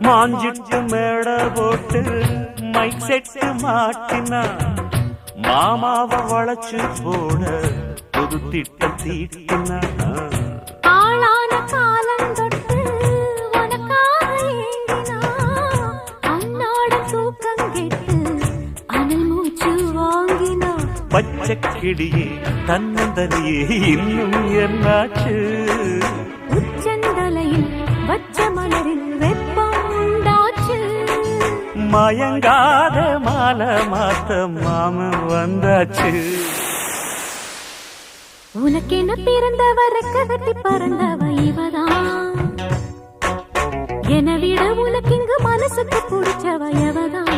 மாஞ்சிட்டு மேட போட்டு mic set மாட்டினா மாமாவ வளைச்சு போட புது திட்டம் தீட்டினா ஆளான காலம் தொட்டு உனக்காக ஏங்கினா அன்னாட தூக்கம் கெட்டு அனல் மூச்சு வாங்கினா பச்சை கிளியே தன்னந்தனியே இன்னும் என்னாச்சு உச்சந்தலையில் வச்ச மலரில் வெப்பம் உண்டாச்சு மயங்காத மாலை மாத்த மாமன் வந்தாச்சு உனக்கென பிறந்தவ ரெக்க கட்டி பறந்தவ இவதான் என விட உனக்கு இங்கு மனசுக்கு பிடிச்சவ எவதான்